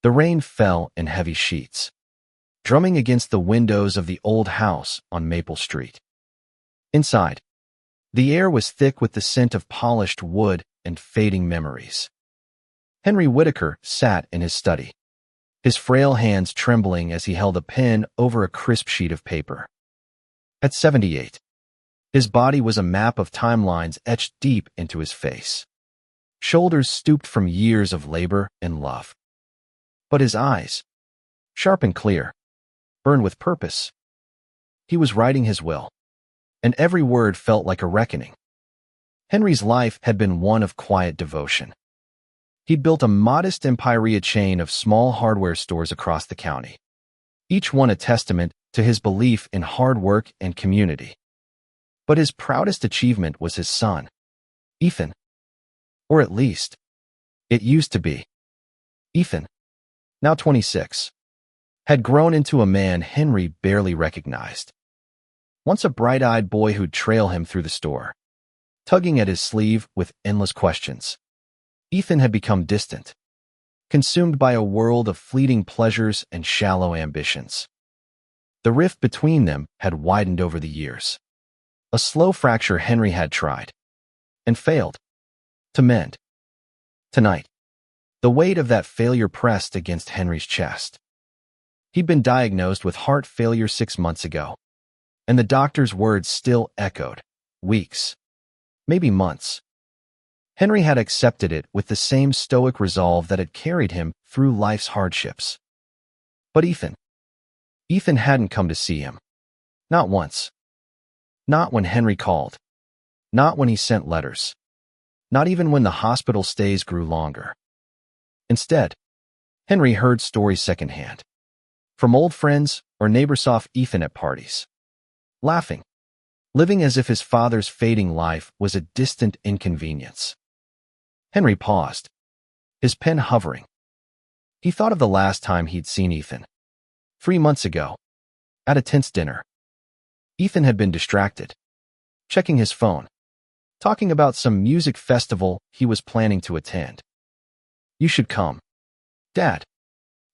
The rain fell in heavy sheets, drumming against the windows of the old house on Maple Street. Inside, the air was thick with the scent of polished wood and fading memories. Henry Whitaker sat in his study, his frail hands trembling as he held a pen over a crisp sheet of paper. At 78, his body was a map of timelines etched deep into his face. Shoulders stooped from years of labor and love. But his eyes, sharp and clear, burned with purpose. He was writing his will, and every word felt like a reckoning. Henry's life had been one of quiet devotion. He'd built a modest Empiria chain of small hardware stores across the county, each one a testament to his belief in hard work and community. But his proudest achievement was his son, Ethan. Or at least, it used to be. Ethan, now 26, had grown into a man Henry barely recognized. Once a bright-eyed boy who'd trail him through the store, tugging at his sleeve with endless questions, Ethan had become distant, consumed by a world of fleeting pleasures and shallow ambitions. The rift between them had widened over the years, a slow fracture Henry had tried, and failed, to mend. Tonight, the weight of that failure pressed against Henry's chest. He'd been diagnosed with heart failure 6 months ago, and the doctor's words still echoed. Weeks, maybe months. Henry had accepted it with the same stoic resolve that had carried him through life's hardships. But Ethan hadn't come to see him. Not once. Not when Henry called. Not when he sent letters. Not even when the hospital stays grew longer. Instead, Henry heard stories secondhand. From old friends or neighbors saw Ethan at parties, laughing, living as if his father's fading life was a distant inconvenience. Henry paused, his pen hovering. He thought of the last time he'd seen Ethan. 3 months ago, at a tense dinner. Ethan had been distracted, checking his phone, talking about some music festival he was planning to attend. "You should come, Dad,"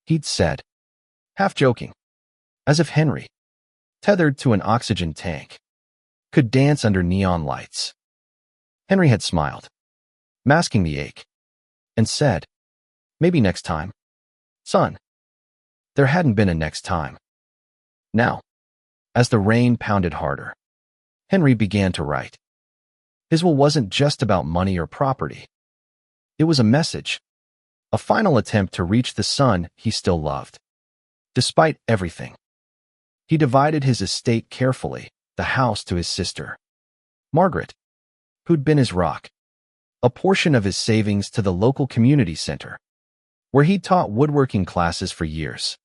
he'd said, half joking, as if Henry, tethered to an oxygen tank, could dance under neon lights. Henry had smiled, masking the ache, and said, "Maybe next time, son." There hadn't been a next time. Now, as the rain pounded harder, Henry began to write. His will wasn't just about money or property. It was a message, a final attempt to reach the son he still loved. Despite everything, he divided his estate carefully, the house to his sister, Margaret, who'd been his rock, a portion of his savings to the local community center, where he'd taught woodworking classes for years,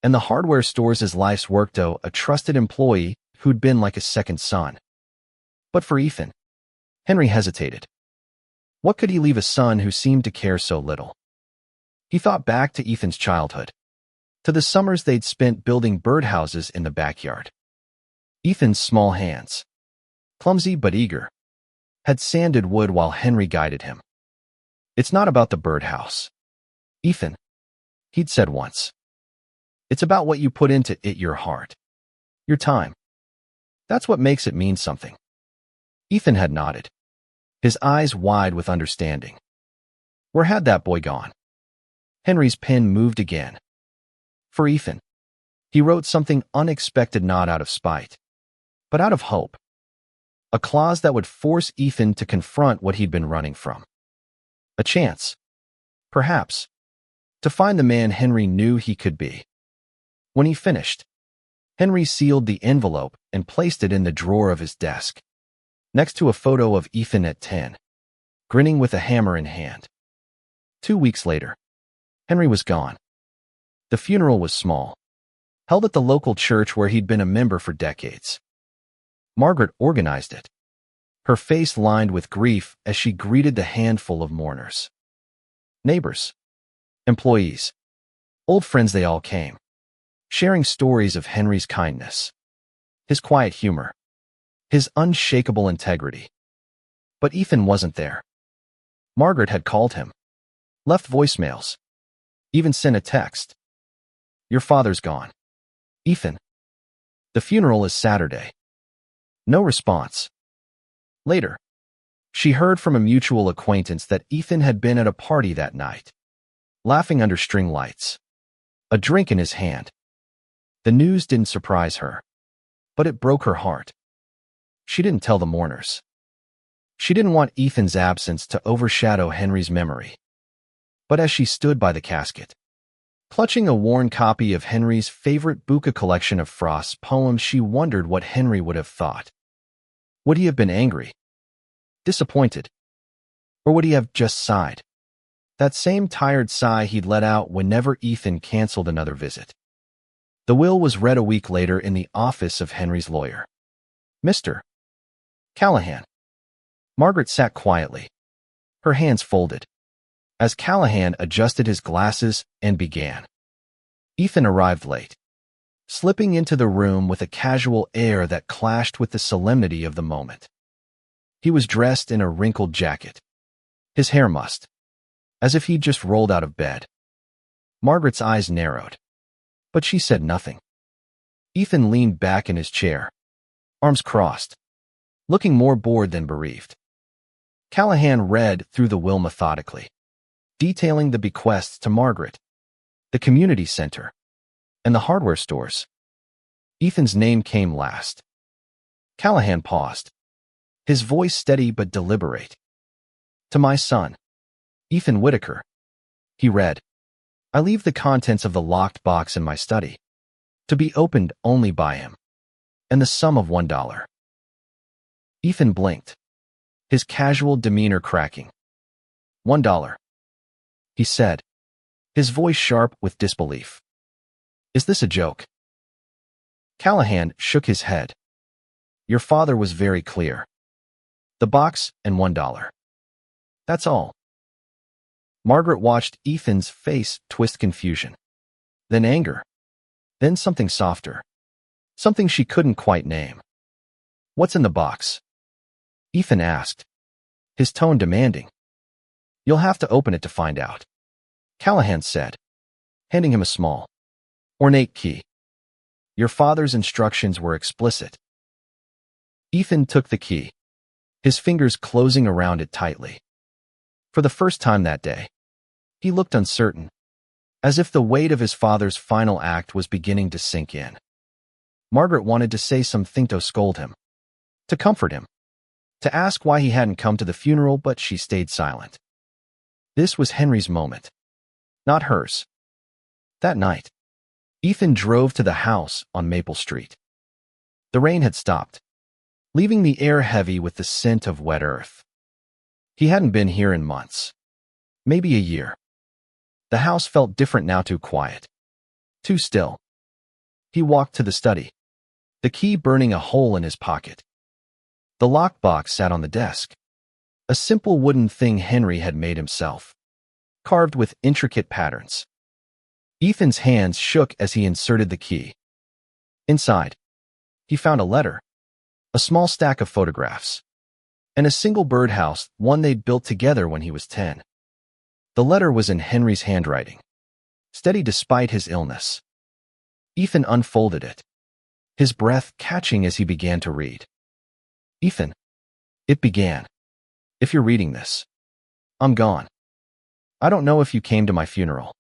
and the hardware stores his life's work to a trusted employee who'd been like a second son. But for Ethan, Henry hesitated. What could he leave a son who seemed to care so little? He thought back to Ethan's childhood, to the summers they'd spent building birdhouses in the backyard. Ethan's small hands, clumsy but eager, had sanded wood while Henry guided him. "It's not about the birdhouse, Ethan," he'd said once. "It's about what you put into it, your heart, your time. That's what makes it mean something." Ethan had nodded, his eyes wide with understanding. Where had that boy gone? Henry's pen moved again. For Ethan, he wrote something unexpected, not out of spite, but out of hope. A clause that would force Ethan to confront what he'd been running from. A chance, perhaps, to find the man Henry knew he could be. When he finished, Henry sealed the envelope and placed it in the drawer of his desk, next to a photo of Ethan at 10, grinning with a hammer in hand. 2 weeks later, Henry was gone. The funeral was small, held at the local church where he'd been a member for decades. Margaret organized it, her face lined with grief as she greeted the handful of mourners. Neighbors, employees, old friends, they all came, sharing stories of Henry's kindness, his quiet humor, his unshakable integrity. But Ethan wasn't there. Margaret had called him, left voicemails, Even sent a text. Your father's gone. Ethan. The funeral is Saturday. No response. Later, she heard from a mutual acquaintance that Ethan had been at a party that night, laughing under string lights, a drink in his hand. The news didn't surprise her, but it broke her heart. She didn't tell the mourners. She didn't want Ethan's absence to overshadow Henry's memory. But as she stood by the casket, clutching a worn copy of Henry's favorite Buka collection of Frost's poems, she wondered what Henry would have thought. Would he have been angry? Disappointed? Or would he have just sighed? That same tired sigh he'd let out whenever Ethan canceled another visit. The will was read a week later in the office of Henry's lawyer. Mr. Callahan. Margaret sat quietly, her hands folded, as Callahan adjusted his glasses and began. Ethan arrived late, slipping into the room with a casual air that clashed with the solemnity of the moment. He was dressed in a wrinkled jacket, his hair mussed, as if he'd just rolled out of bed. Margaret's eyes narrowed, but she said nothing. Ethan leaned back in his chair, arms crossed, looking more bored than bereaved. Callahan read through the will methodically, detailing the bequests to Margaret, the community center, and the hardware stores. Ethan's name came last. Callahan paused, his voice steady but deliberate. To my son, Ethan Whitaker, he read, I leave the contents of the locked box in my study, to be opened only by him, and the sum of $1. Ethan blinked, his casual demeanor cracking. $1, he said, his voice sharp with disbelief. Is this a joke? Callahan shook his head. Your father was very clear. The box and $1. That's all. Margaret watched Ethan's face twist confusion, then anger, then something softer, something she couldn't quite name. What's in the box? Ethan asked, his tone demanding. You'll have to open it to find out, Callahan said, handing him a small, ornate key. Your father's instructions were explicit. Ethan took the key, his fingers closing around it tightly. For the first time that day, he looked uncertain, as if the weight of his father's final act was beginning to sink in. Margaret wanted to say something to scold him, to comfort him, to ask why he hadn't come to the funeral, but she stayed silent. This was Henry's moment, not hers. That night, Ethan drove to the house on Maple Street. The rain had stopped, leaving the air heavy with the scent of wet earth. He hadn't been here in months, maybe a year. The house felt different now, too quiet, too still. He walked to the study, the key burning a hole in his pocket. The lockbox sat on the desk, a simple wooden thing Henry had made himself, carved with intricate patterns. Ethan's hands shook as he inserted the key. Inside, he found a letter, a small stack of photographs, and a single birdhouse, one they'd built together when he was 10. The letter was in Henry's handwriting, steady despite his illness. Ethan unfolded it, his breath catching as he began to read. Ethan, it began. If you're reading this, I'm gone. I don't know if you came to my funeral,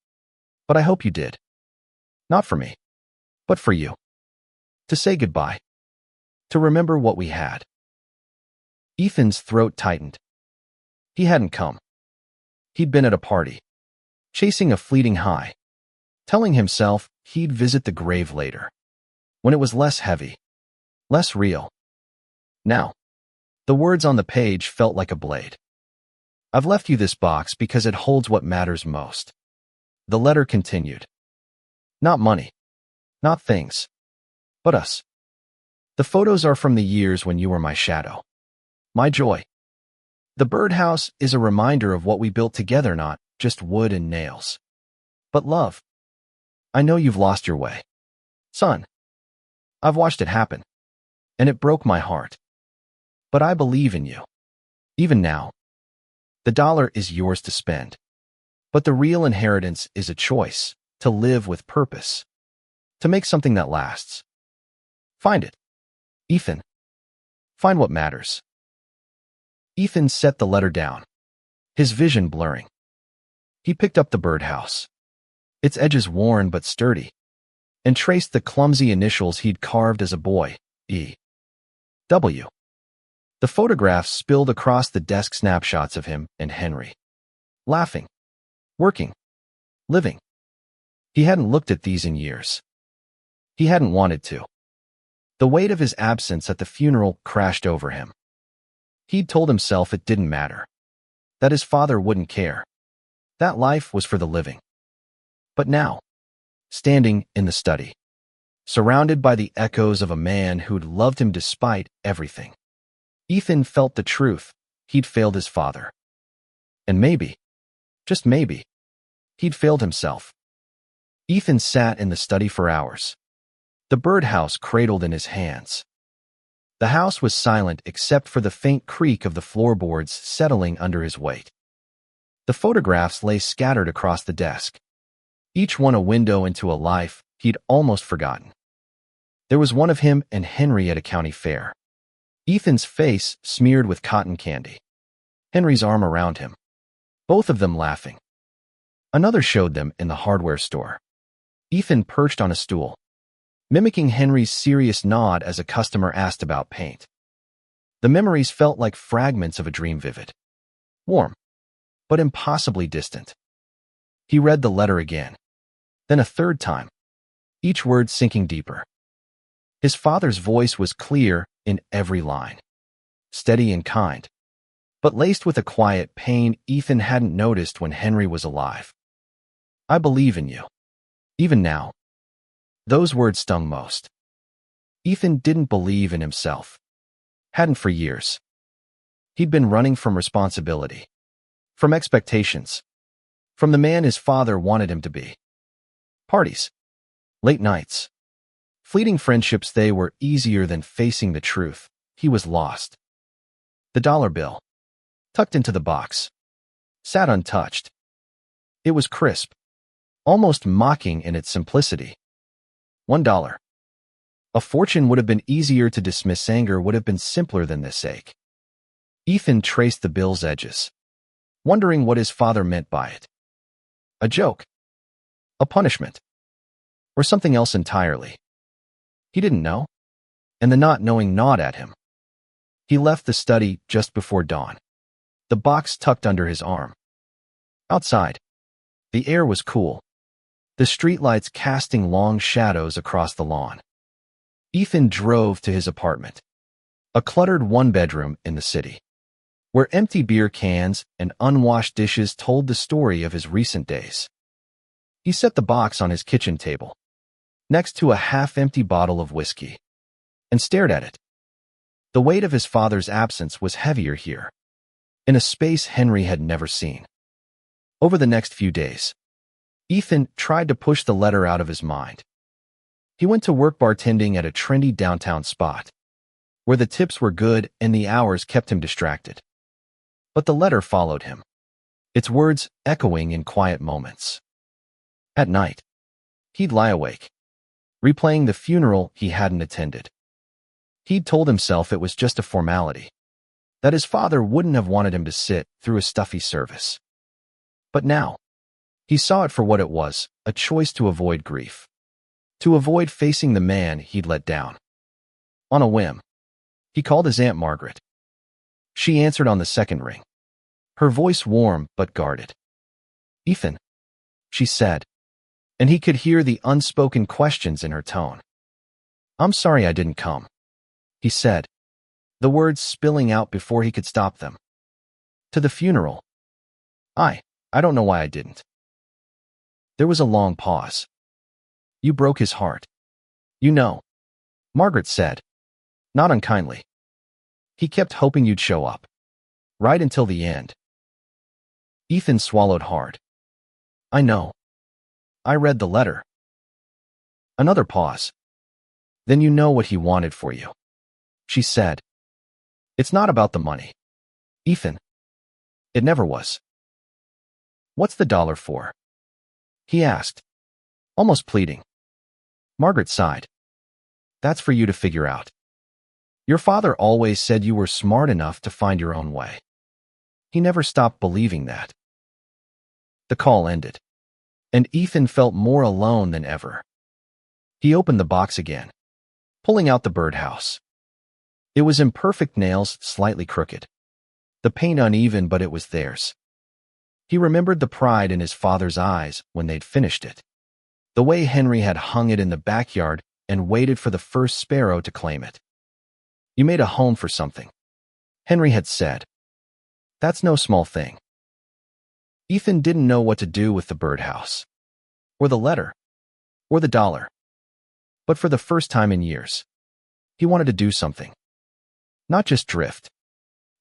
but I hope you did. Not for me, but for you. To say goodbye. To remember what we had. Ethan's throat tightened. He hadn't come. He'd been at a party, chasing a fleeting high, telling himself he'd visit the grave later, when it was less heavy, less real. Now, the words on the page felt like a blade. I've left you this box because it holds what matters most. The letter continued. Not money, not things, but us. The photos are from the years when you were my shadow, my joy. The birdhouse is a reminder of what we built together, not just wood and nails, but love. I know you've lost your way, son. I've watched it happen, and it broke my heart. But I believe in you. Even now, the $1 is yours to spend. But the real inheritance is a choice, to live with purpose, to make something that lasts. Find it. Ethan. Find what matters. Ethan set the letter down, his vision blurring. He picked up the birdhouse, its edges worn but sturdy, and traced the clumsy initials he'd carved as a boy, E. W. The photographs spilled across the desk, snapshots of him and Henry. Laughing, working, living. He hadn't looked at these in years. He hadn't wanted to. The weight of his absence at the funeral crashed over him. He'd told himself it didn't matter, that his father wouldn't care, that life was for the living. But now, standing in the study, surrounded by the echoes of a man who'd loved him despite everything, Ethan felt the truth. He'd failed his father. And maybe, just maybe, he'd failed himself. Ethan sat in the study for hours, the birdhouse cradled in his hands. The house was silent except for the faint creak of the floorboards settling under his weight. The photographs lay scattered across the desk, each one a window into a life he'd almost forgotten. There was one of him and Henry at a county fair, Ethan's face smeared with cotton candy, Henry's arm around him, both of them laughing. Another showed them in the hardware store, Ethan perched on a stool, mimicking Henry's serious nod as a customer asked about paint. The memories felt like fragments of a dream, vivid, warm, but impossibly distant. He read the letter again, then a third time, each word sinking deeper. His father's voice was clear in every line, steady and kind, but laced with a quiet pain Ethan hadn't noticed when Henry was alive. I believe in you. Even now. Those words stung most. Ethan didn't believe in himself. Hadn't for years. He'd been running from responsibility, from expectations, from the man his father wanted him to be. Parties, late nights, fleeting friendships, they were easier than facing the truth. He was lost. The dollar bill, tucked into the box, sat untouched. It was crisp, almost mocking in its simplicity. $1. A fortune would have been easier to dismiss. Anger would have been simpler than this ache. Ethan traced the bill's edges, wondering what his father meant by it. A joke? A punishment? Or something else entirely? He didn't know, and the not knowing gnawed at him. He left the study just before dawn, the box tucked under his arm. Outside, the air was cool, the streetlights casting long shadows across the lawn. Ethan drove to his apartment, a cluttered one-bedroom in the city, where empty beer cans and unwashed dishes told the story of his recent days. He set the box on his kitchen table, next to a half-empty bottle of whiskey, and stared at it. The weight of his father's absence was heavier here, in a space Henry had never seen. Over the next few days, Ethan tried to push the letter out of his mind. He went to work bartending at a trendy downtown spot, where the tips were good and the hours kept him distracted. But the letter followed him, its words echoing in quiet moments. At night, he'd lie awake, replaying the funeral he hadn't attended. He'd told himself it was just a formality, that his father wouldn't have wanted him to sit through a stuffy service. But now, he saw it for what it was, a choice to avoid grief, to avoid facing the man he'd let down. On a whim, he called his Aunt Margaret. She answered on the second ring, her voice warm but guarded. "Ethan," she said, and he could hear the unspoken questions in her tone. "I'm sorry I didn't come," he said, the words spilling out before he could stop them. "To the funeral. I don't know why I didn't." There was a long pause. "You broke his heart. You know," Margaret said, not unkindly. "He kept hoping you'd show up, right until the end." Ethan swallowed hard. "I know. I read the letter." Another pause. "Then you know what he wanted for you," she said. "It's not about the money, Ethan. It never was." "What's the dollar for?" he asked, almost pleading. Margaret sighed. "That's for you to figure out. Your father always said you were smart enough to find your own way. He never stopped believing that." The call ended, and Ethan felt more alone than ever. He opened the box again, pulling out the birdhouse. It was imperfect nails, slightly crooked. The paint uneven, but it was theirs. He remembered the pride in his father's eyes when they'd finished it. The way Henry had hung it in the backyard and waited for the first sparrow to claim it. "You made a home for something," Henry had said. "That's no small thing." Ethan didn't know what to do with the birdhouse, or the letter, or the dollar. But for the first time in years, he wanted to do something. Not just drift.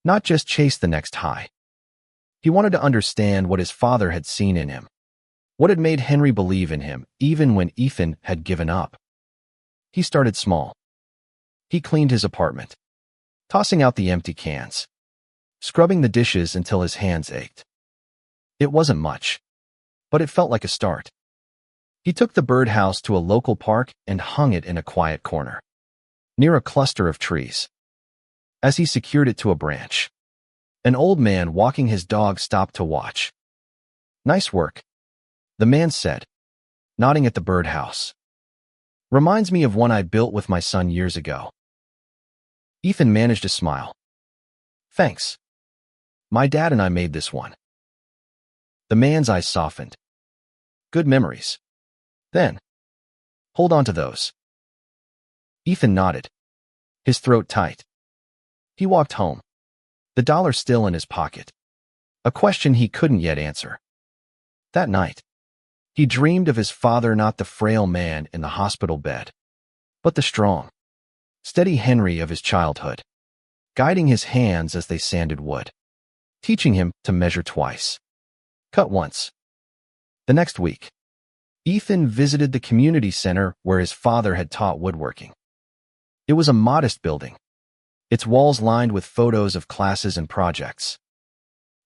Not just chase the next high. He wanted to understand what his father had seen in him. What had made Henry believe in him, even when Ethan had given up. He started small. He cleaned his apartment, tossing out the empty cans, scrubbing the dishes until his hands ached. It wasn't much, but it felt like a start. He took the birdhouse to a local park and hung it in a quiet corner, near a cluster of trees. As he secured it to a branch, an old man walking his dog stopped to watch. "Nice work," the man said, nodding at the birdhouse. "Reminds me of one I built with my son years ago." Ethan managed a smile. "Thanks. My dad and I made this one." The man's eyes softened. "Good memories. Then, hold on to those." Ethan nodded, his throat tight. He walked home, the dollar still in his pocket, a question he couldn't yet answer. That night, he dreamed of his father, not the frail man in the hospital bed, but the strong, steady Henry of his childhood, guiding his hands as they sanded wood, teaching him to measure twice, cut once. The next week, Ethan visited the community center where his father had taught woodworking. It was a modest building, its walls lined with photos of classes and projects.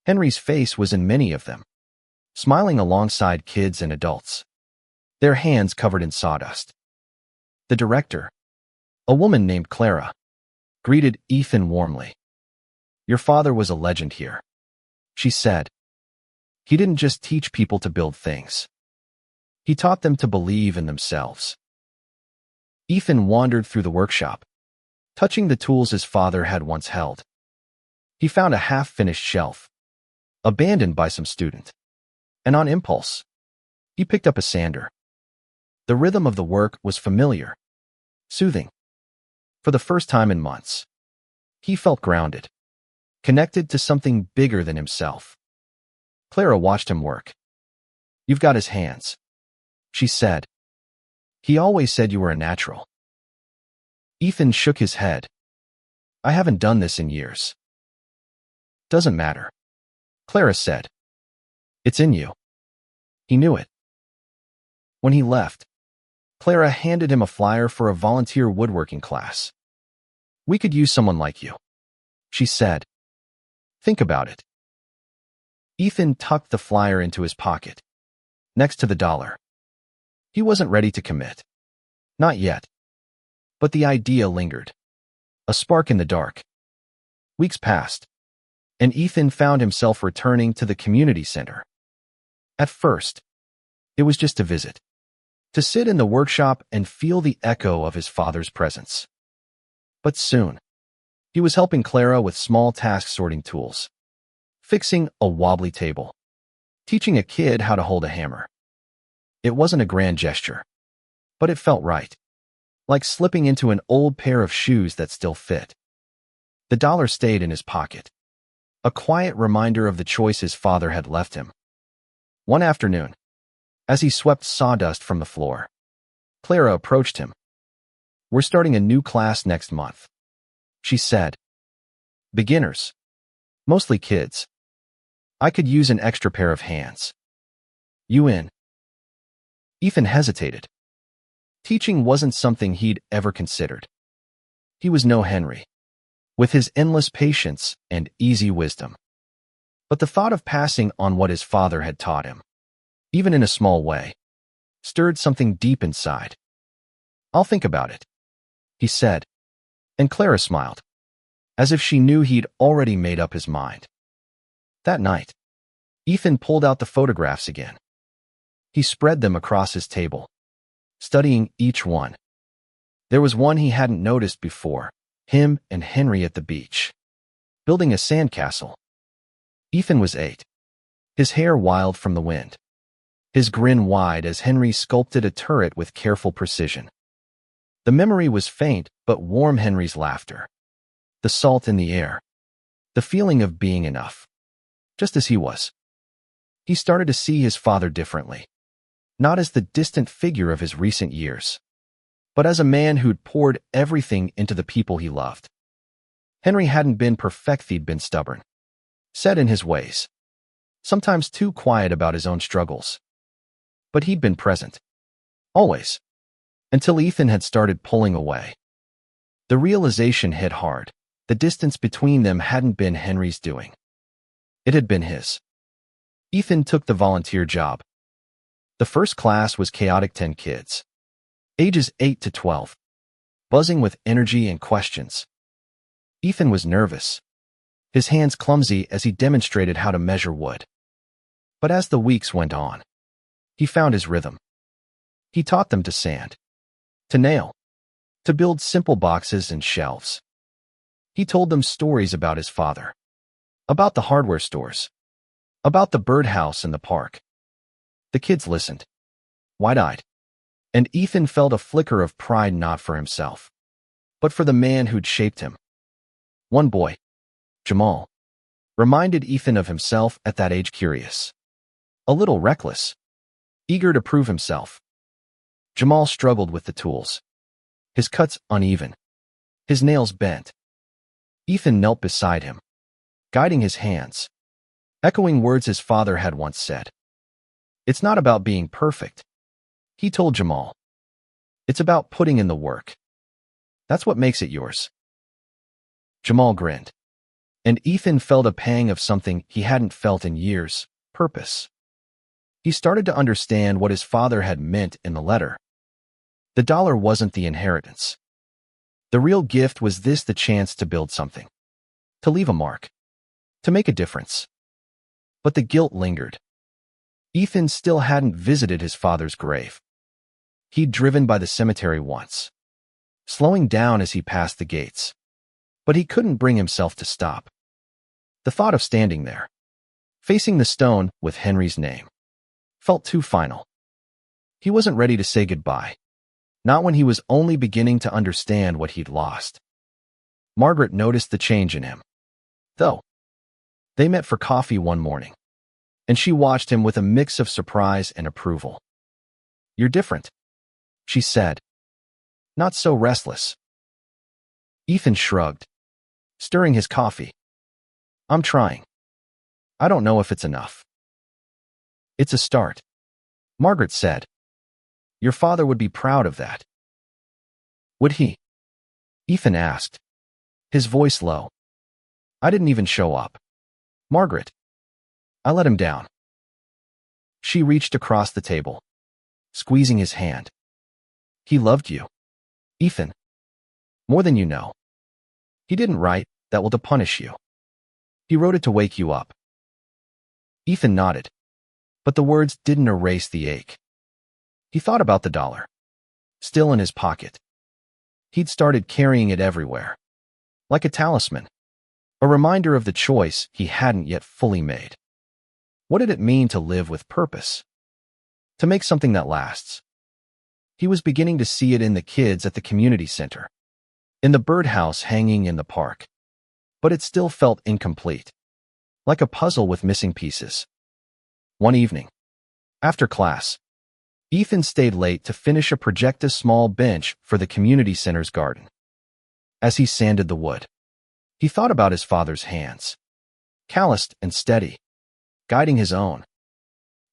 Henry's face was in many of them, smiling alongside kids and adults, their hands covered in sawdust. The director, a woman named Clara, greeted Ethan warmly. "Your father was a legend here," she said. "He didn't just teach people to build things. He taught them to believe in themselves." Ethan wandered through the workshop, touching the tools his father had once held. He found a half-finished shelf, abandoned by some student, and on impulse, he picked up a sander. The rhythm of the work was familiar, soothing. For the first time in months, he felt grounded, connected to something bigger than himself. Clara watched him work. "You've got his hands," she said. "He always said you were a natural." Ethan shook his head. "I haven't done this in years." "Doesn't matter," Clara said. "It's in you." He knew it. When he left, Clara handed him a flyer for a volunteer woodworking class. "We could use someone like you," she said. "Think about it." Ethan tucked the flyer into his pocket, next to the dollar. He wasn't ready to commit. Not yet. But the idea lingered, a spark in the dark. Weeks passed, and Ethan found himself returning to the community center. At first, it was just to visit, to sit in the workshop and feel the echo of his father's presence. But soon, he was helping Clara with small task sorting tools, fixing a wobbly table, teaching a kid how to hold a hammer. It wasn't a grand gesture, but it felt right, like slipping into an old pair of shoes that still fit. The dollar stayed in his pocket, a quiet reminder of the choice his father had left him. One afternoon, as he swept sawdust from the floor, Clara approached him. "We're starting a new class next month," she said. "Beginners. Mostly kids. I could use an extra pair of hands. You in?" Ethan hesitated. Teaching wasn't something he'd ever considered. He was no Henry, with his endless patience and easy wisdom. But the thought of passing on what his father had taught him, even in a small way, stirred something deep inside. "I'll think about it," he said, and Clara smiled, as if she knew he'd already made up his mind. That night, Ethan pulled out the photographs again. He spread them across his table, studying each one. There was one he hadn't noticed before, him and Henry at the beach, building a sandcastle. Ethan was 8, his hair wild from the wind, his grin wide as Henry sculpted a turret with careful precision. The memory was faint but warm. Henry's laughter, the salt in the air, the feeling of being enough, just as he was. He started to see his father differently, not as the distant figure of his recent years, but as a man who'd poured everything into the people he loved. Henry hadn't been perfect, he'd been stubborn, set in his ways, sometimes too quiet about his own struggles. But he'd been present, always, until Ethan had started pulling away. The realization hit hard. The distance between them hadn't been Henry's doing. It had been his. Ethan took the volunteer job. The first class was chaotic, 10 kids, ages 8 to 12, buzzing with energy and questions. Ethan was nervous, his hands clumsy as he demonstrated how to measure wood. But as the weeks went on, he found his rhythm. He taught them to sand, to nail, to build simple boxes and shelves. He told them stories about his father, about the hardware stores, about the birdhouse and the park. The kids listened, wide-eyed, and Ethan felt a flicker of pride, not for himself, but for the man who'd shaped him. One boy, Jamal, reminded Ethan of himself at that age, curious, a little reckless, eager to prove himself. Jamal struggled with the tools, his cuts uneven, his nails bent. Ethan knelt beside him, guiding his hands, echoing words his father had once said. "It's not about being perfect," he told Jamal. "It's about putting in the work. That's what makes it yours." Jamal grinned, and Ethan felt a pang of something he hadn't felt in years: purpose. He started to understand what his father had meant in the letter. The dollar wasn't the inheritance. The real gift was this: the chance to build something, to leave a mark, to make a difference. But the guilt lingered. Ethan still hadn't visited his father's grave. He'd driven by the cemetery once, slowing down as he passed the gates, but he couldn't bring himself to stop. The thought of standing there, facing the stone with Henry's name, felt too final. He wasn't ready to say goodbye, not when he was only beginning to understand what he'd lost. Margaret noticed the change in him, though. They met for coffee one morning, and she watched him with a mix of surprise and approval. "You're different," she said, "not so restless." Ethan shrugged, stirring his coffee. "I'm trying. I don't know if it's enough." "It's a start," Margaret said. "Your father would be proud of that." "Would he?" Ethan asked, his voice low. "I didn't even show up, Margaret. I let him down." She reached across the table, squeezing his hand. "He loved you, Ethan, more than you know. He didn't write that will to punish you. He wrote it to wake you up." Ethan nodded, but the words didn't erase the ache. He thought about the dollar, still in his pocket. He'd started carrying it everywhere, like a talisman, a reminder of the choice he hadn't yet fully made. What did it mean to live with purpose? To make something that lasts? He was beginning to see it in the kids at the community center, in the birdhouse hanging in the park. But it still felt incomplete, like a puzzle with missing pieces. One evening, after class, Ethan stayed late to finish a project, a small bench for the community center's garden. As he sanded the wood, he thought about his father's hands, calloused and steady, guiding his own.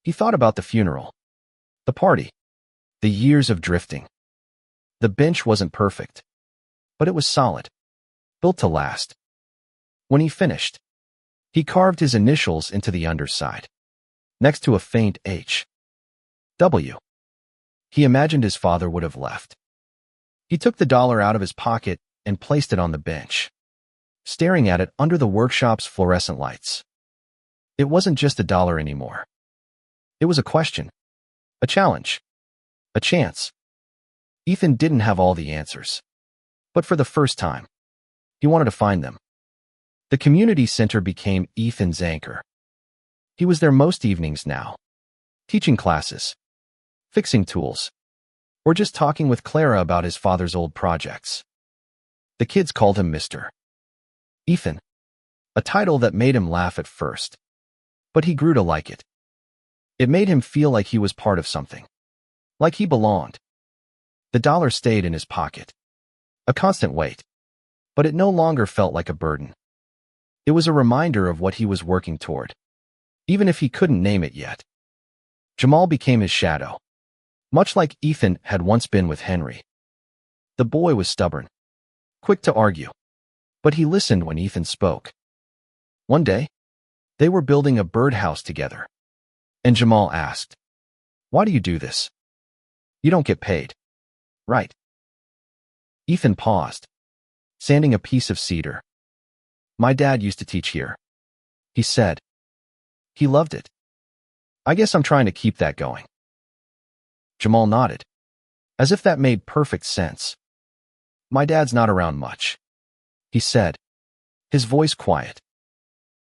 He thought about the funeral, the party, the years of drifting. The bench wasn't perfect, but it was solid, built to last. When he finished, He carved his initials into the underside, next to a faint H. W. He imagined his father would have left. He took the dollar out of his pocket and placed it on the bench, staring at it under the workshop's fluorescent lights. It wasn't just a dollar anymore. It was a question, a challenge, a chance. Ethan didn't have all the answers, but for the first time, he wanted to find them. The community center became Ethan's anchor. He was there most evenings now, teaching classes, fixing tools, or just talking with Clara about his father's old projects. The kids called him Mr. Ethan, a title that made him laugh at first, but he grew to like it. It made him feel like he was part of something, like he belonged. The dollar stayed in his pocket, a constant weight, but it no longer felt like a burden. It was a reminder of what he was working toward, even if he couldn't name it yet. Jamal became his shadow, much like Ethan had once been with Henry. The boy was stubborn, quick to argue, but he listened when Ethan spoke. One day, they were building a birdhouse together, and Jamal asked, "Why do you do this? You don't get paid, right?" Ethan paused, sanding a piece of cedar. "My dad used to teach here," he said. "He loved it. I guess I'm trying to keep that going." Jamal nodded, as if that made perfect sense. "My dad's not around much," he said, his voice quiet.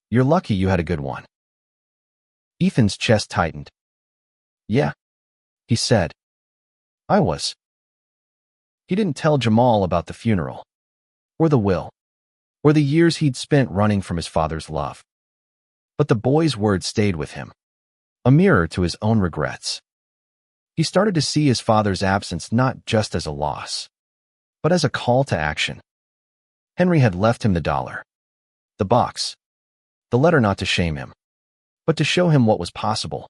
"You're lucky you had a good one." Ethan's chest tightened. "Yeah," he said. "I was." He didn't tell Jamal about the funeral, or the will, or the years he'd spent running from his father's love. But the boy's words stayed with him, a mirror to his own regrets. He started to see his father's absence not just as a loss, but as a call to action. Henry had left him the dollar, the box, the letter not to shame him, but to show him what was possible.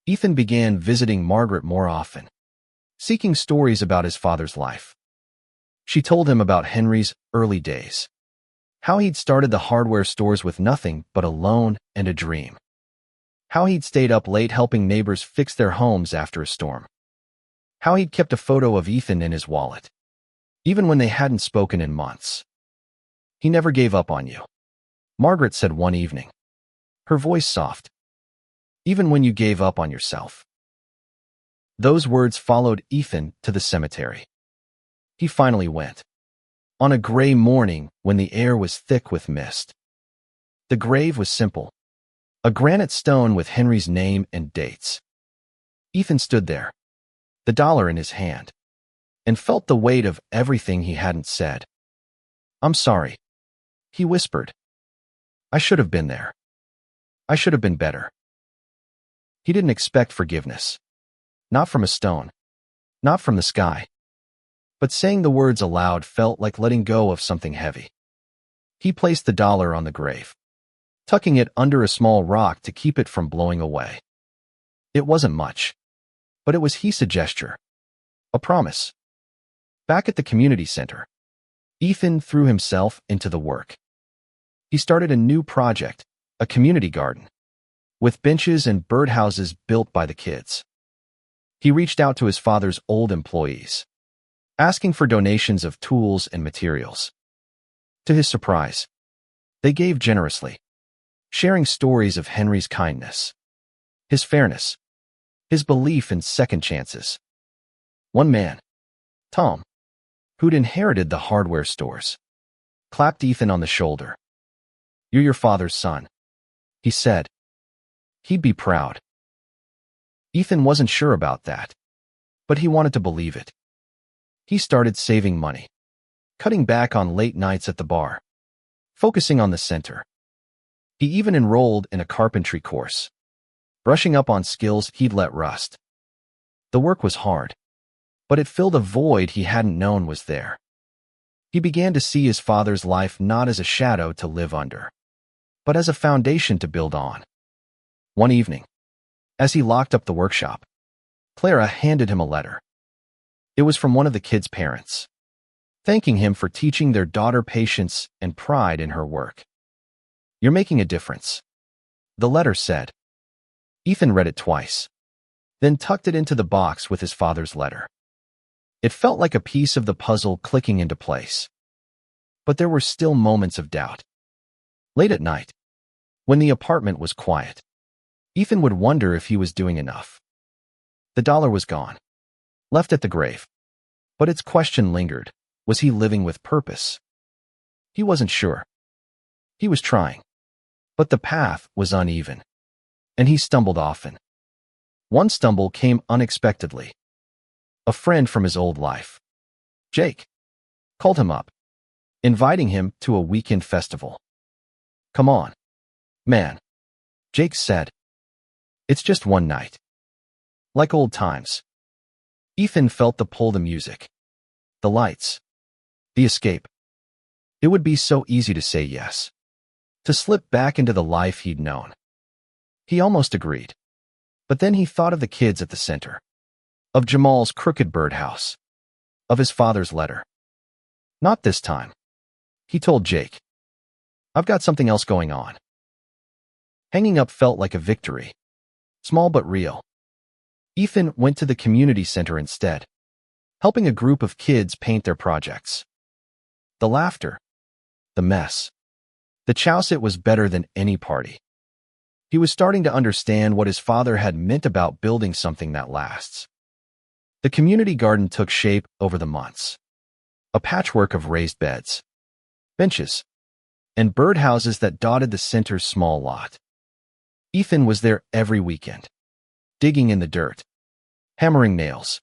Ethan began visiting Margaret more often, seeking stories about his father's life. She told him about Henry's early days, how he'd started the hardware stores with nothing but a loan and a dream, how he'd stayed up late helping neighbors fix their homes after a storm, how he'd kept a photo of Ethan in his wallet, even when they hadn't spoken in months. "He never gave up on you," Margaret said one evening, her voice soft. "Even when you gave up on yourself." Those words followed Ethan to the cemetery. He finally went, on a gray morning when the air was thick with mist. The grave was simple, a granite stone with Henry's name and dates. Ethan stood there, the dollar in his hand, and felt the weight of everything he hadn't said. "I'm sorry," he whispered. "I should have been there. I should have been better." He didn't expect forgiveness. Not from a stone. Not from the sky. But saying the words aloud felt like letting go of something heavy. He placed the dollar on the grave, tucking it under a small rock to keep it from blowing away. It wasn't much, but it was a gesture, a promise. Back at the community center, Ethan threw himself into the work. He started a new project, a community garden, with benches and birdhouses built by the kids. He reached out to his father's old employees, asking for donations of tools and materials. To his surprise, they gave generously, sharing stories of Henry's kindness, his fairness, his belief in second chances. One man, Tom, who'd inherited the hardware stores, clapped Ethan on the shoulder. "You're your father's son," he said. "He'd be proud." Ethan wasn't sure about that, but he wanted to believe it. He started saving money, cutting back on late nights at the bar, focusing on the center. He even enrolled in a carpentry course, brushing up on skills he'd let rust. The work was hard, but it filled a void he hadn't known was there. He began to see his father's life not as a shadow to live under, but as a foundation to build on. One evening, as he locked up the workshop, Clara handed him a letter. It was from one of the kids' parents, thanking him for teaching their daughter patience and pride in her work. You're making a difference. The letter said. Ethan read it twice, then tucked it into the box with his father's letter. It felt like a piece of the puzzle clicking into place. But there were still moments of doubt. Late at night, when the apartment was quiet, Ethan would wonder if he was doing enough. The dollar was gone, left at the grave. But its question lingered. Was he living with purpose? He wasn't sure. He was trying. But the path was uneven, and he stumbled often. One stumble came unexpectedly. A friend from his old life, Jake, called him up, inviting him to a weekend festival. Come on, man, Jake said. It's just one night. Like old times. Ethan felt the pull, the music, the lights, the escape. It would be so easy to say yes, to slip back into the life he'd known. He almost agreed. But then he thought of the kids at the center, of Jamal's crooked birdhouse, of his father's letter. Not this time, he told Jake. I've got something else going on. Hanging up felt like a victory, small but real. Ethan went to the community center instead, helping a group of kids paint their projects. The laughter, the mess, the chouse, it was better than any party. He was starting to understand what his father had meant about building something that lasts. The community garden took shape over the months. A patchwork of raised beds, benches, and birdhouses that dotted the center's small lot. Ethan was there every weekend, digging in the dirt, hammering nails,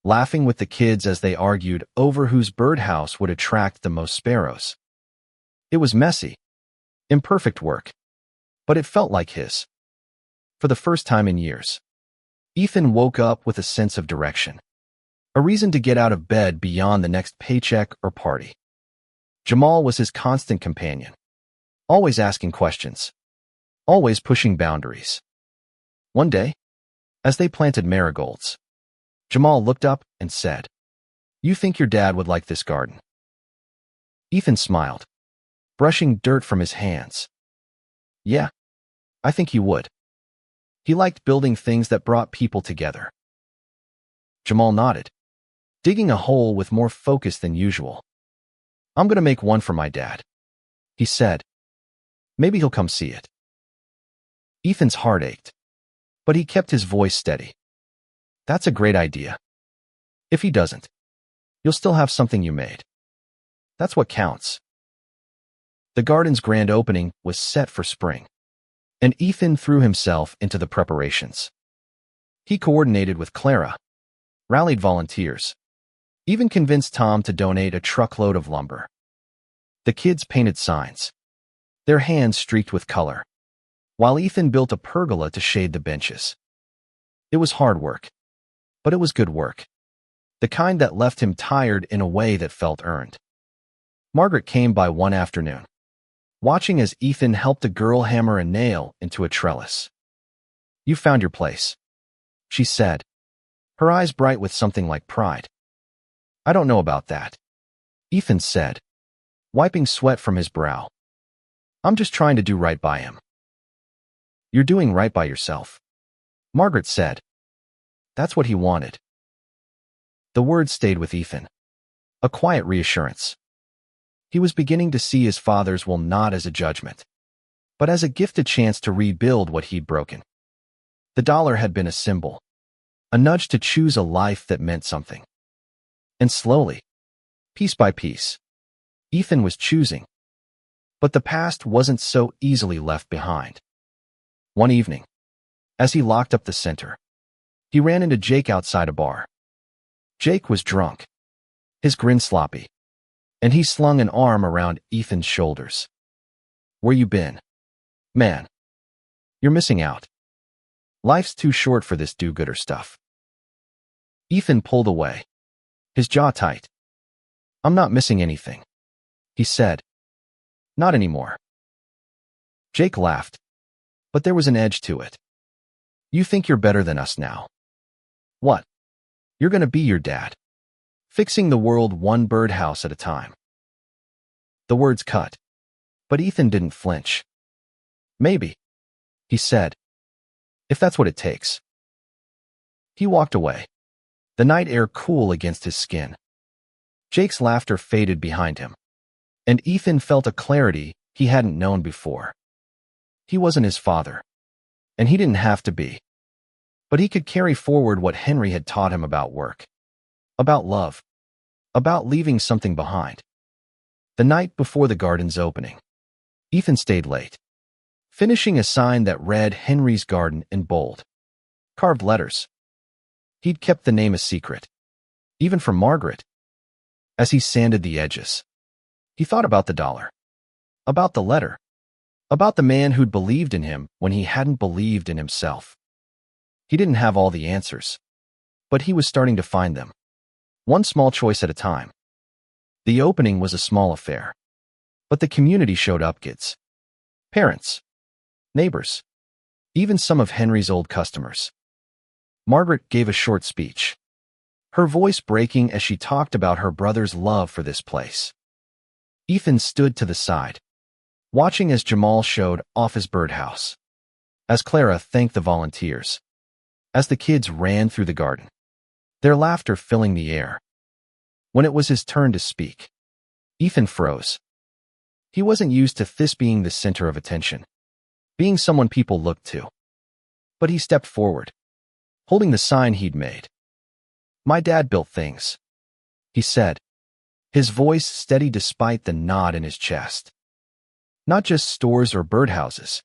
laughing with the kids as they argued over whose birdhouse would attract the most sparrows. It was messy, imperfect work, but it felt like his. For the first time in years, Ethan woke up with a sense of direction, a reason to get out of bed beyond the next paycheck or party. Jamal was his constant companion, always asking questions, always pushing boundaries. One day, as they planted marigolds, Jamal looked up and said, "You think your dad would like this garden?" Ethan smiled, brushing dirt from his hands. "Yeah, I think he would." He liked building things that brought people together. Jamal nodded, digging a hole with more focus than usual. "I'm going to make one for my dad," he said. "Maybe he'll come see it." Ethan's heart ached, but he kept his voice steady. "That's a great idea. If he doesn't, you'll still have something you made. That's what counts." The garden's grand opening was set for spring, and Ethan threw himself into the preparations. He coordinated with Clara, rallied volunteers, even convinced Tom to donate a truckload of lumber. The kids painted signs, their hands streaked with color, while Ethan built a pergola to shade the benches. It was hard work, but it was good work, the kind that left him tired in a way that felt earned. Margaret came by one afternoon, watching as Ethan helped a girl hammer a nail into a trellis. "You found your place," she said, her eyes bright with something like pride. "I don't know about that," Ethan said, wiping sweat from his brow. "I'm just trying to do right by him." "You're doing right by yourself," Margaret said. That's what he wanted. The words stayed with Ethan, a quiet reassurance. He was beginning to see his father's will not as a judgment, but as a gifted chance to rebuild what he'd broken. The dollar had been a symbol, a nudge to choose a life that meant something. And slowly, piece by piece, Ethan was choosing. But the past wasn't so easily left behind. One evening, as he locked up the center, he ran into Jake outside a bar. Jake was drunk, his grin sloppy, and he slung an arm around Ethan's shoulders. "Where you been? Man, you're missing out. Life's too short for this do-gooder stuff." Ethan pulled away, his jaw tight. "I'm not missing anything," he said. "Not anymore." Jake laughed, but there was an edge to it. "You think you're better than us now. What? You're going to be your dad, fixing the world one birdhouse at a time." The words cut, but Ethan didn't flinch. Maybe, he said, if that's what it takes. He walked away, the night air cool against his skin. Jake's laughter faded behind him, and Ethan felt a clarity he hadn't known before. He wasn't his father, and he didn't have to be. But he could carry forward what Henry had taught him about work, about love, about leaving something behind. The night before the garden's opening, Ethan stayed late, finishing a sign that read Henry's Garden in bold, carved letters. He'd kept the name a secret, even from Margaret. As he sanded the edges, he thought about the dollar, about the letter, about the man who'd believed in him when he hadn't believed in himself. He didn't have all the answers, but he was starting to find them, one small choice at a time. The opening was a small affair, but the community showed up: kids, parents, neighbors, even some of Henry's old customers. Margaret gave a short speech, her voice breaking as she talked about her brother's love for this place. Ethan stood to the side, watching as Jamal showed off his birdhouse, as Clara thanked the volunteers, as the kids ran through the garden, their laughter filling the air. When it was his turn to speak, Ethan froze. He wasn't used to this being the center of attention, being someone people looked to. But he stepped forward, holding the sign he'd made. "My dad built things," he said, his voice steady despite the knot in his chest. "Not just stores or birdhouses,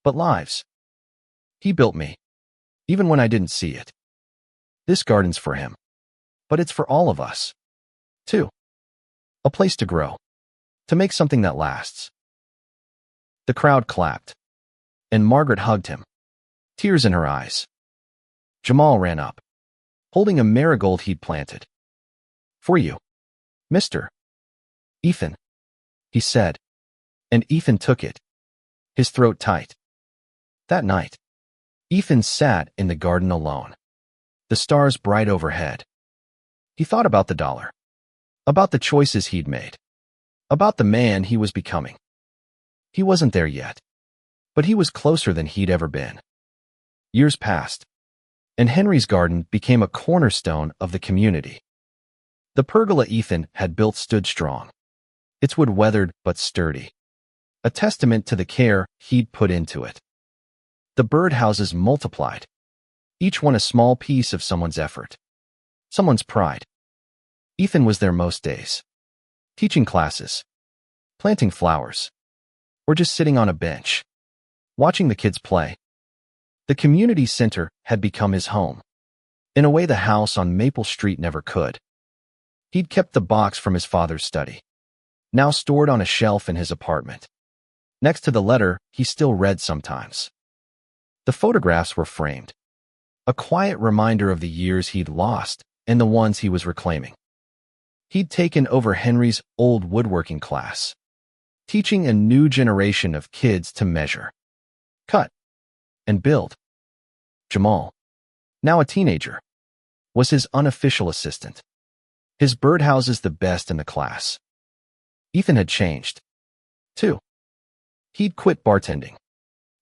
but lives. He built me, even when I didn't see it. This garden's for him, but it's for all of us, too. A place to grow, to make something that lasts." The crowd clapped, and Margaret hugged him, tears in her eyes. Jamal ran up, holding a marigold he'd planted. "For you, Mr. Ethan," he said, and Ethan took it, his throat tight. That night, Ethan sat in the garden alone, the stars bright overhead. He thought about the dollar, about the choices he'd made, about the man he was becoming. He wasn't there yet, but he was closer than he'd ever been. Years passed, and Henry's garden became a cornerstone of the community. The pergola Ethan had built stood strong, its wood weathered but sturdy, a testament to the care he'd put into it. The birdhouses multiplied, each one a small piece of someone's effort, someone's pride. Ethan was there most days, teaching classes, planting flowers, or just sitting on a bench, watching the kids play. The community center had become his home, in a way the house on Maple Street never could. He'd kept the box from his father's study, now stored on a shelf in his apartment, next to the letter he still read sometimes. The photographs were framed, a quiet reminder of the years he'd lost and the ones he was reclaiming. He'd taken over Henry's old woodworking class, teaching a new generation of kids to measure, cut, and build. Jamal, now a teenager, was his unofficial assistant, his birdhouses the best in the class. Ethan had changed, too. He'd quit bartending,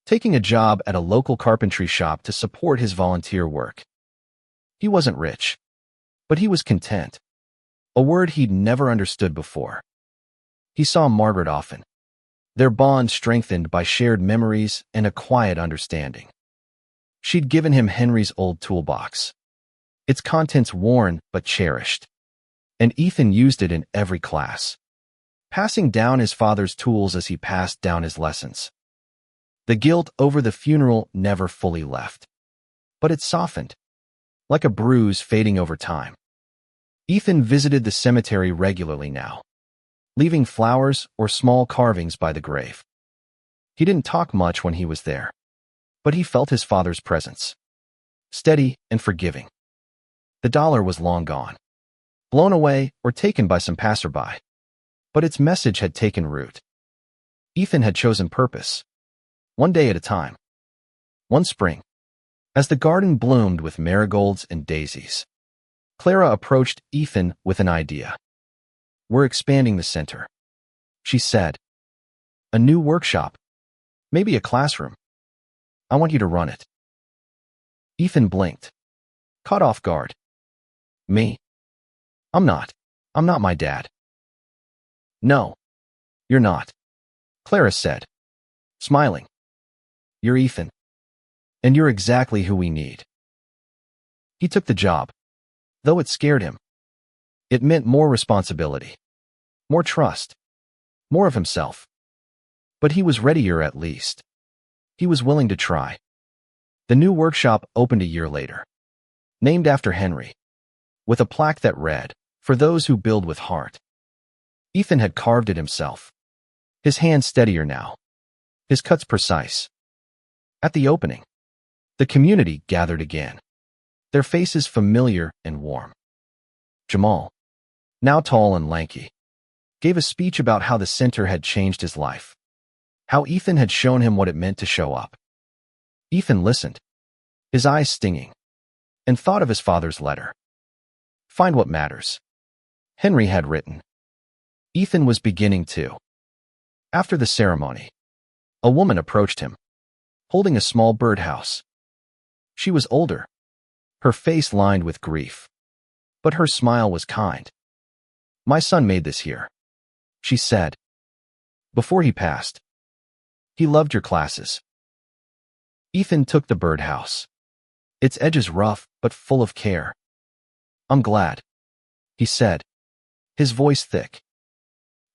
taking a job at a local carpentry shop to support his volunteer work. He wasn't rich, but he was content, a word he'd never understood before. He saw Margaret often, their bond strengthened by shared memories and a quiet understanding. She'd given him Henry's old toolbox, its contents worn but cherished, and Ethan used it in every class, passing down his father's tools as he passed down his lessons. The guilt over the funeral never fully left, but it softened, like a bruise fading over time. Ethan visited the cemetery regularly now, leaving flowers or small carvings by the grave. He didn't talk much when he was there, but he felt his father's presence, steady and forgiving. The dollar was long gone, blown away or taken by some passerby, but its message had taken root. Ethan had chosen purpose, one day at a time. One spring, as the garden bloomed with marigolds and daisies, Clara approached Ethan with an idea. "We're expanding the center," she said. "A new workshop, Maybe a classroom. I want you to run it. Ethan blinked, caught off guard. Me? I'm not. I'm not my dad. No, you're not, Clara said, smiling. You're Ethan. And you're exactly who we need. He took the job, though it scared him. It meant more responsibility, more trust, more of himself. But he was readier at least. He was willing to try. The new workshop opened a year later, named after Henry, with a plaque that read, "For those who build with heart." Ethan had carved it himself, his hands steadier now, his cuts precise. At the opening, the community gathered again, their faces familiar and warm. Jamal, now tall and lanky, gave a speech about how the center had changed his life, how Ethan had shown him what it meant to show up. Ethan listened, his eyes stinging, and thought of his father's letter. Find what matters, Henry had written. Ethan was beginning to. After the ceremony, a woman approached him, holding a small birdhouse. She was older, her face lined with grief, but her smile was kind. My son made this here, she said. Before he passed, he loved your classes. Ethan took the birdhouse, its edges rough but full of care. I'm glad, he said, his voice thick.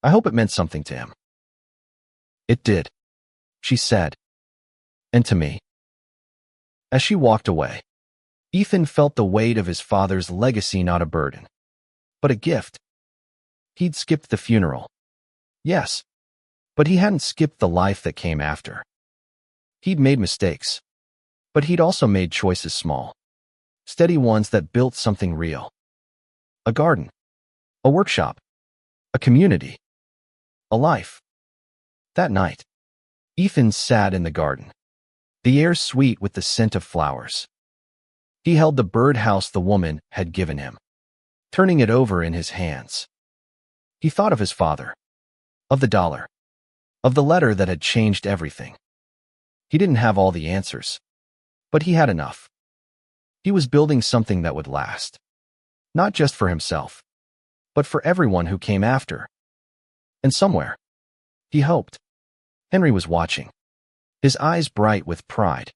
I hope it meant something to him. It did, she said. And to me. As she walked away, Ethan felt the weight of his father's legacy, not a burden, but a gift. He'd skipped the funeral. Yes, but he hadn't skipped the life that came after. He'd made mistakes, but he'd also made choices small, steady ones that built something real. A garden, a workshop, a community, a life. That night, Ethan sat in the garden, the air sweet with the scent of flowers. He held the birdhouse the woman had given him, turning it over in his hands. He thought of his father, of the dollar, of the letter that had changed everything. He didn't have all the answers, but he had enough. He was building something that would last, not just for himself, but for everyone who came after. And somewhere, he hoped, Henry was watching, his eyes bright with pride.